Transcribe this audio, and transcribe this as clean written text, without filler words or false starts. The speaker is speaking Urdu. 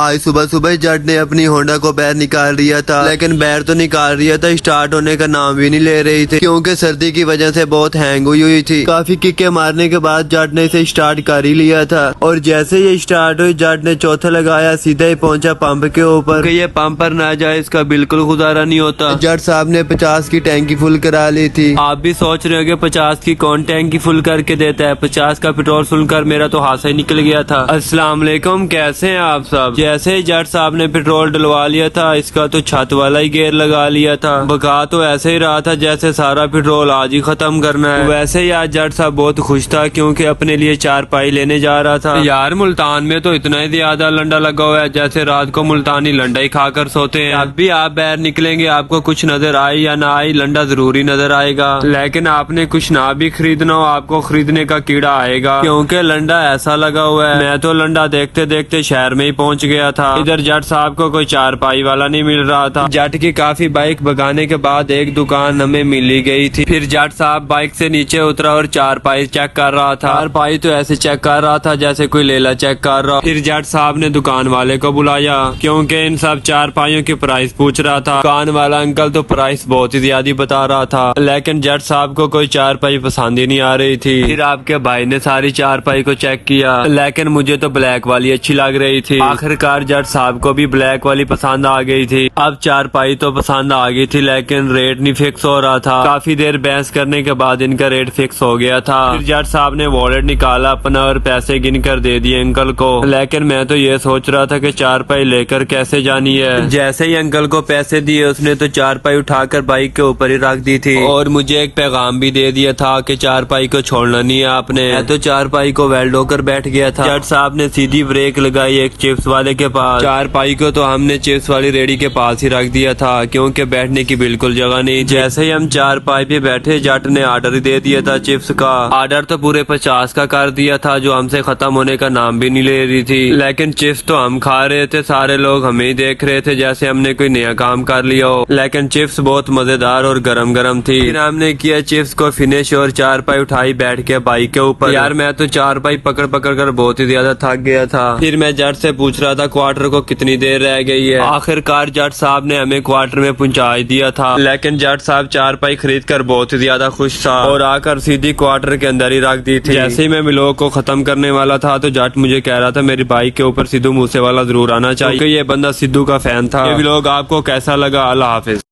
آج صبح صبح جٹ نے اپنی ہونڈا کو باہر نکال رہا تھا، لیکن باہر تو نکال رہا تھا، اسٹارٹ ہونے کا نام بھی نہیں لے رہی تھی کیونکہ سردی کی وجہ سے بہت ہینگ ہوئی تھی۔ کافی ککے مارنے کے بعد جٹ نے اسے اسٹارٹ کر ہی لیا تھا، اور جیسے یہ اسٹارٹ ہوئی جٹ نے چوتھا لگایا، سیدھا ہی پہنچا پمپ کے اوپر کہ یہ پمپ پر نہ جائے اس کا بالکل گزارا نہیں ہوتا۔ جٹ صاحب نے 50 کی ٹینکی فل کرا لی تھی۔ آپ بھی سوچ رہے ہو کہ 50 کی کون ٹینکی فل کر کے دیتا ہے؟ 50 کا پیٹرول سن کر میرا تو ہاتھ ہی نکل گیا تھا۔ السلام علیکم، کیسے ہیں آپ سب؟ جیسے ہی جٹ صاحب نے پیٹرول ڈلوا لیا تھا، اس کا تو چھت والا ہی گیئر لگا لیا تھا۔ بکا تو ایسے ہی رہا تھا جیسے سارا پیٹرول آج ہی ختم کرنا ہے۔ ویسے ہی آج جٹ صاحب بہت خوش تھا کیونکہ اپنے لیے 4 پائی لینے جا رہا تھا۔ یار ملتان میں تو اتنا ہی زیادہ لنڈا لگا ہوا ہے جیسے رات کو ملتانی لنڈا ہی کھا کر سوتے ہیں۔ اب بھی آپ باہر نکلیں گے، آپ کو کچھ نظر آئے یا نہ آئے، لنڈا ضروری نظر آئے گا، لیکن آپ نے کچھ نہ بھی خریدنا ہو آپ کو خریدنے کا کیڑا آئے گا کیونکہ لنڈا ایسا لگا ہوا ہے۔ میں تو لنڈا دیکھتے دیکھتے شہر میں ہی پہنچ گیا تھا، ادھر جٹ صاحب کو کوئی 4 پائی والا نہیں مل رہا تھا۔ جٹ کی کافی بائک بگانے کے بعد ایک دکان ہمیں ملی گئی تھی، پھر جٹ صاحب بائک سے نیچے اترا اور 4 پائی چیک کر رہا تھا۔ 4 پائی تو ایسے چیک کر رہا تھا جیسے کوئی لیلا چیک کر رہا۔ پھر جٹ صاحب نے دکان والے کو بلایا کیونکہ ان سب 4 پائیوں کی پرائس پوچھ رہا تھا۔ دکان والا انکل تو پرائس بہت ہی زیادہ بتا رہا تھا، لیکن جٹ صاحب کو کوئی 4 پائی پسند ہی نہیں آ رہی تھی۔ پھر آپ کے بھائی نے ساری 4 پائی کو چیک کیا، لیکن مجھے تو بلیک والی اچھی لگ رہی تھی۔ آخر کار جٹ صاحب کو بھی بلیک والی پسند آ گئی تھی۔ اب 4 پائی تو پسند آ گئی تھی لیکن ریٹ نہیں فکس ہو رہا تھا۔ کافی دیر بحث کرنے کے بعد ان کا ریٹ فکس ہو گیا تھا۔ پھر جٹ صاحب نے والیٹ نکالا اپنا اور پیسے گن کر دے دیے انکل کو، لیکن میں تو یہ سوچ رہا تھا کہ 4 پائی لے کر کیسے جانی ہے۔ جیسے ہی انکل کو پیسے دیے اس نے تو 4 پائی اٹھا کر بائک کے اوپر ہی رکھ دی تھی اور مجھے ایک پیغام بھی دے دیا تھا کہ 4 پائی کو چھوڑنا نہیں ہے آپ نے۔ میں تو 4 پائی کو ویلڈ ہو کر بیٹھ گیا تھا۔ جٹ صاحب نے سیدھی بریک لگائی ایک چپس والے کے پاس۔ 4 پائی کو تو ہم نے چپس والی ریڑھی کے پاس ہی رکھ دیا تھا کیونکہ بیٹھنے کی بالکل جگہ نہیں تھی۔ جیسے ہی ہم 4 پائی پہ بیٹھے جٹ نے آرڈر دے دیا تھا چپس کا۔ آرڈر تو پورے 50 کا کر دیا تھا جو ہم سے ختم ہونے کا نام بھی نہیں لے رہی تھی، لیکن چپس تو ہم کھا رہے تھے، سارے لوگ ہمیں ہی دیکھ رہے تھے جیسے ہم نے کوئی نیا کام کر لیا ہو، لیکن چپس بہت مزیدار اور گرم گرم تھی۔ پھر ہم نے کیا چپس کو فنش اور 4 پائی اٹھائی بیٹھ کے بائک کے اوپر۔ یار میں تو 4 پائی پکڑ پکڑ کر بہت ہی زیادہ تھک گیا تھا۔ پھر میں جٹ سے پوچھ رہا تھا کوارٹر کو کتنی دیر رہ گئی ہے۔ آخر کار جٹ صاحب نے ہمیں کوارٹر میں پہنچا دیا تھا، لیکن جٹ صاحب 4 پائی خرید کر بہت ہی زیادہ خوش تھا اور آ کر سیدھی کوارٹر کے اندر ہی رکھ دی تھی۔ جیسے ہی میں ولاگ کو ختم کرنے والا تھا تو جٹ مجھے کہہ رہا تھا میری بائک کے اوپر سدھو موسے والا ضرور آنا چاہیے کیونکہ یہ بندہ سدھو کا فین تھا۔ یہ ولاگ آپ کو کیسا لگا؟ اللہ حافظ۔